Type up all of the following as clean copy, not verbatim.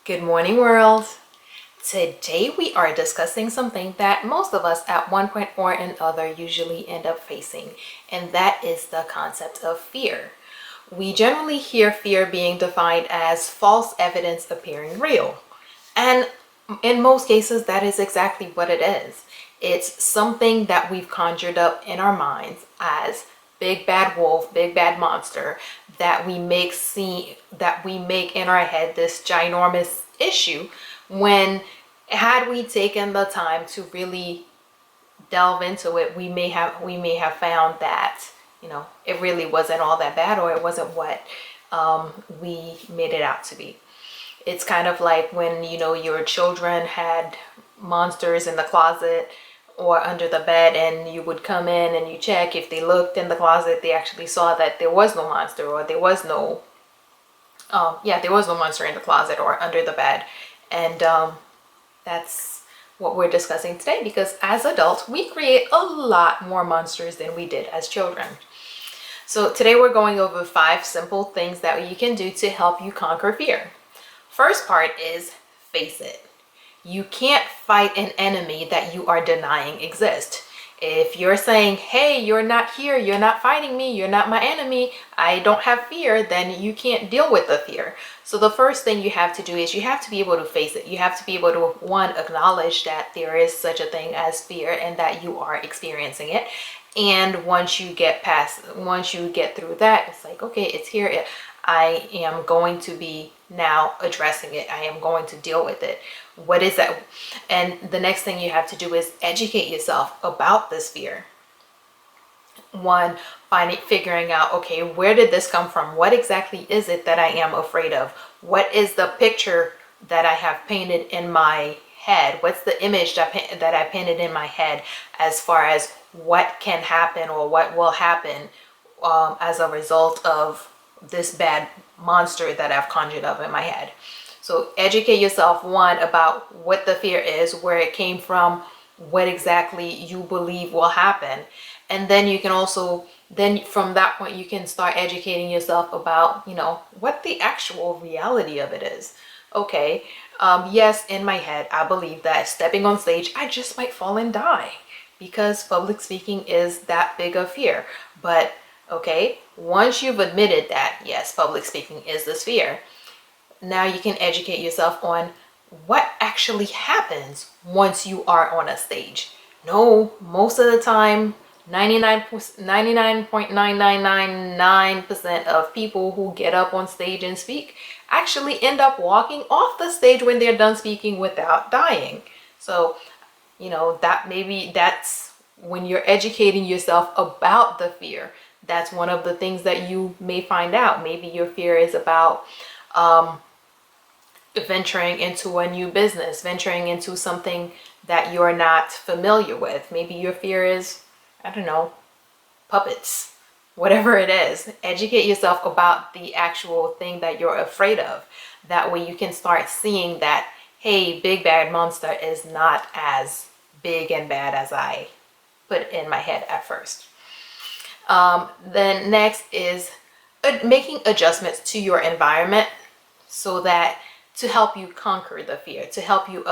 Good morning, world. Today we are discussing something that most of us at one point or another usually end up facing, and that is the concept of fear. We generally hear fear being defined as false evidence appearing real. And in most cases, that is exactly what it is. It's something that we've conjured up in our minds as big bad wolf, big bad monster that we make in our head this ginormous issue when had we taken the time to really delve into it, we may have found that it really wasn't all that bad, or it wasn't what we made it out to be. It's kind of like when your children had monsters in the closet or under the bed, and you would come in and you check. If they looked in the closet, they actually saw that there was no monster, or there was no monster in the closet or under the bed. And that's what we're discussing today, because as adults we create a lot more monsters than we did as children. So today we're going over 5 simple things that you can do to help you conquer fear. First part is face it. You can't fight an enemy that you are denying exists. If you're saying, hey, you're not here, you're not fighting me, you're not my enemy, I don't have fear, then you can't deal with the fear. So the first thing you have to do is you have to be able to face it. You have to be able to, one, acknowledge that there is such a thing as fear and that you are experiencing it. And once you get through that, it's like, okay, it's here. I am going to be now addressing it. I am going to deal with it. What is that? And the next thing you have to do is educate yourself about this fear. One, figuring out, okay, where did this come from? What exactly is it that I am afraid of? What is the picture that I have painted in my head? What's the image that I painted in my head as far as what can happen or what will happen as a result of this bad monster that I've conjured up in my head? So educate yourself, one, about what the fear is, where it came from, what exactly you believe will happen. And then you can also, then from that point, you can start educating yourself about, what the actual reality of it is. Okay, yes, in my head, I believe that stepping on stage, I just might fall and die because public speaking is that big of fear. But okay, once you've admitted that, yes, public speaking is this fear, now you can educate yourself on what actually happens once you are on a stage. No, most of the time, 99.9999% of people who get up on stage and speak actually end up walking off the stage when they're done speaking without dying. So, that's when you're educating yourself about the fear. That's one of the things that you may find out. Maybe your fear is about venturing into a new business, venturing into something that you're not familiar with. Maybe your fear is, I don't know, puppets, whatever it is. Educate yourself about the actual thing that you're afraid of. That way you can start seeing that, hey, big bad monster is not as big and bad as I put in my head at first. Then next is making adjustments to your environment so that to help you conquer the fear, to help you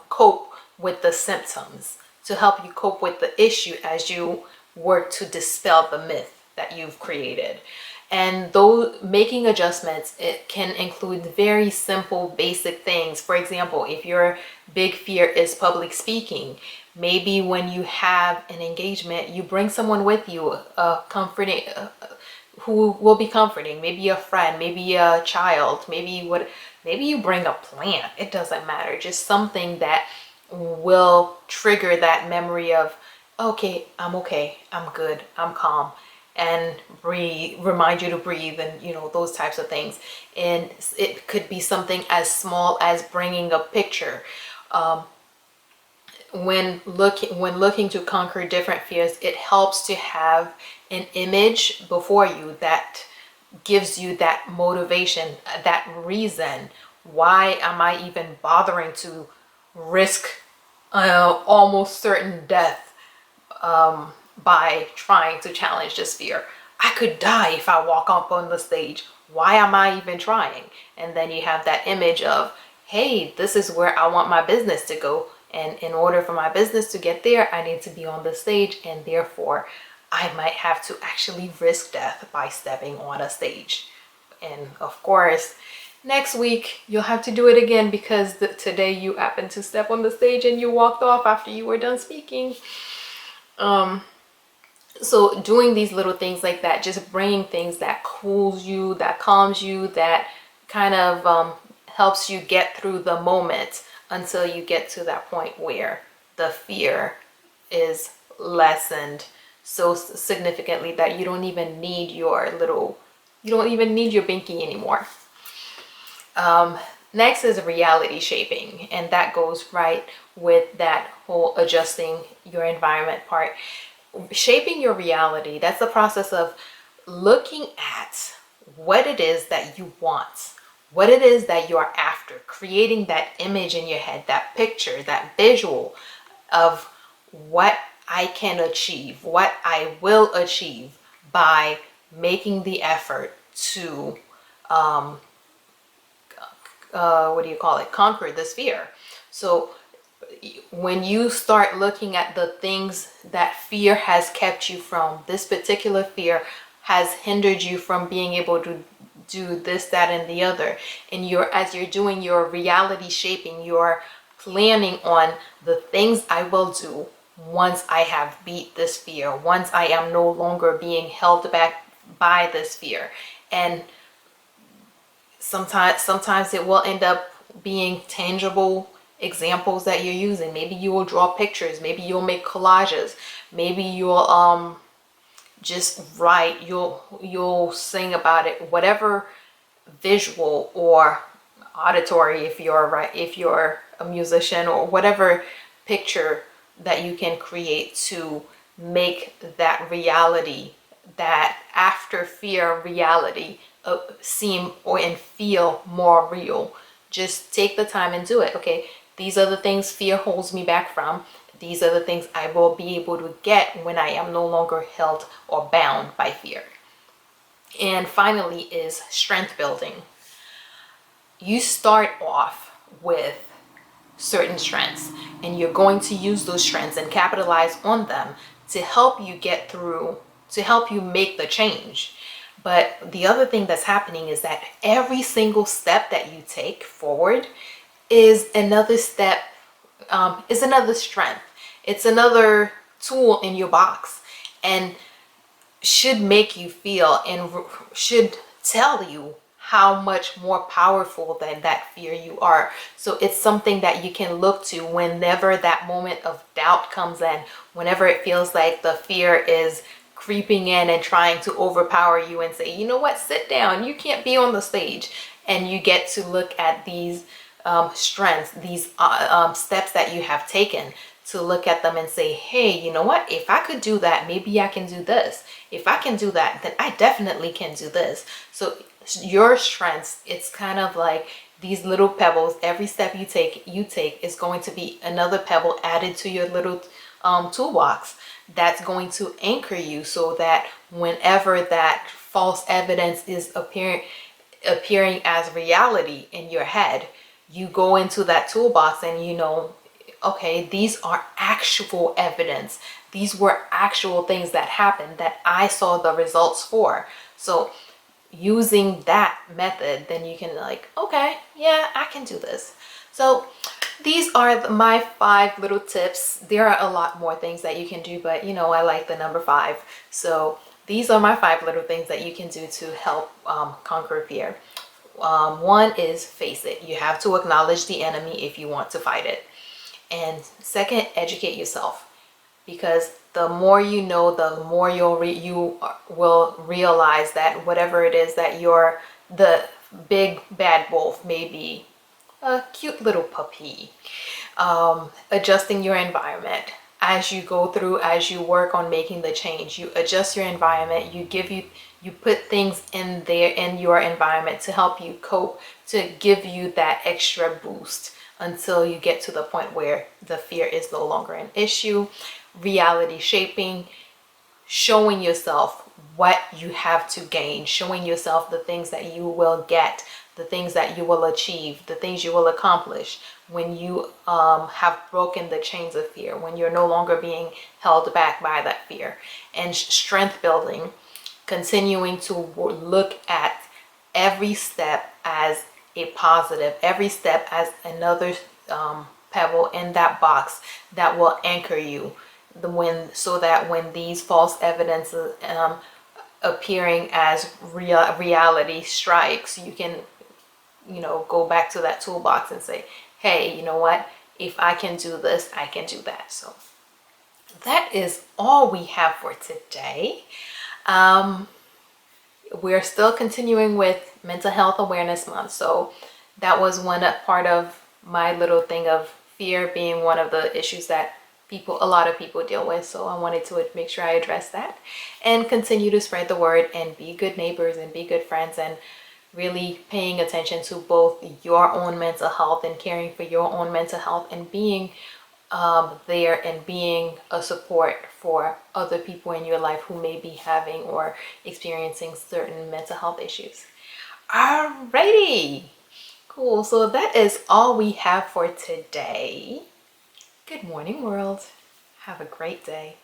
cope with the symptoms, to help you cope with the issue as you work to dispel the myth that you've created. And though making adjustments, it can include very simple, basic things. For example, if your big fear is public speaking, maybe when you have an engagement, you bring someone with you, comforting, who will be comforting. Maybe a friend, maybe a child, maybe you bring a plant. It doesn't matter. Just something that will trigger that memory of, okay, I'm good, I'm calm, and remind you to breathe, and those types of things. And it could be something as small as bringing a picture. When looking to conquer different fears, it helps to have an image before you that gives you that motivation, that reason. Why am I even bothering to risk almost certain death by trying to challenge this fear? I could die if I walk up on the stage. Why am I even trying? And then you have that image of, hey, this is where I want my business to go. And in order for my business to get there, I need to be on the stage. And therefore, I might have to actually risk death by stepping on a stage. And of course, next week, you'll have to do it again because today you happened to step on the stage and you walked off after you were done speaking. So doing these little things like that, just bringing things that cools you, that calms you, that kind of helps you get through the moment until you get to that point where the fear is lessened so significantly that you don't even need your binky anymore. Next is reality shaping, and that goes right with that whole adjusting your environment part. Shaping your reality, that's the process of looking at what it is that you want, what it is that you are after, creating that image in your head, that picture, that visual of what I can achieve, what I will achieve by making the effort to conquer this fear. So when you start looking at the things that fear has kept you from, this particular fear has hindered you from being able to do this, that, and the other, and as you're doing your reality shaping, you're planning on the things I will do once I have beat this fear, once I am no longer being held back by this fear. And sometimes it will end up being tangible examples that you're using. Maybe you will draw pictures, maybe you'll make collages, maybe you'll just write, you'll sing about it, whatever visual or auditory, if you're a musician, or whatever picture that you can create to make that reality, that after fear reality, seem and feel more real. Just take the time and do it. Okay, these are the things fear holds me back from. These are the things I will be able to get when I am no longer held or bound by fear. And finally is strength building. You start off with certain strengths, and you're going to use those strengths and capitalize on them to help you get through, to help you make the change. But the other thing that's happening is that every single step that you take forward is another step, is another strength. It's another tool in your box, and should make you feel and should tell you how much more powerful than that fear you are. So it's something that you can look to whenever that moment of doubt comes in, whenever it feels like the fear is creeping in and trying to overpower you and say, you know what, sit down, you can't be on the stage. And you get to look at these strengths, these steps that you have taken, to look at them and say, hey, you know what, if I could do that, maybe I can do this. If I can do that, then I definitely can do this. So your strengths, it's kind of like these little pebbles. Every step you take is going to be another pebble added to your little toolbox that's going to anchor you, so that whenever that false evidence is appearing as reality in your head, you go into that toolbox and you know, okay, these are actual evidence. These were actual things that happened that I saw the results for. So using that method, then you can like, okay, yeah, I can do this. So these are my 5 little tips. There are a lot more things that you can do, but you know, I like the number 5. So these are my 5 little things that you can do to help conquer fear. 1 is face it. You have to acknowledge the enemy if you want to fight it. And 2nd, educate yourself, because the more you know, the more you will realize that whatever it is that the big bad wolf may be a cute little puppy. Adjusting your environment as you go through, as you work on making the change, you adjust your environment. You put things in there in your environment to help you cope, to give you that extra boost until you get to the point where the fear is no longer an issue. Reality shaping, showing yourself what you have to gain, showing yourself the things that you will get, the things that you will achieve, the things you will accomplish when you have broken the chains of fear, when you're no longer being held back by that fear. And strength building, continuing to look at every step as a positive, every step as another pebble in that box that will anchor you, so that when these false evidences appearing as reality strikes, you can, go back to that toolbox and say, hey, you know what? If I can do this, I can do that. So that is all we have for today. We're still continuing with Mental Health Awareness Month. So that was one part of my little thing of fear being one of the issues that a lot of people deal with. So I wanted to make sure I address that and continue to spread the word and be good neighbors and be good friends, and really paying attention to both your own mental health and caring for your own mental health, and being there and being a support for other people in your life who may be having or experiencing certain mental health issues. Alrighty, cool. So that is all we have for today. Good morning, world. Have a great day.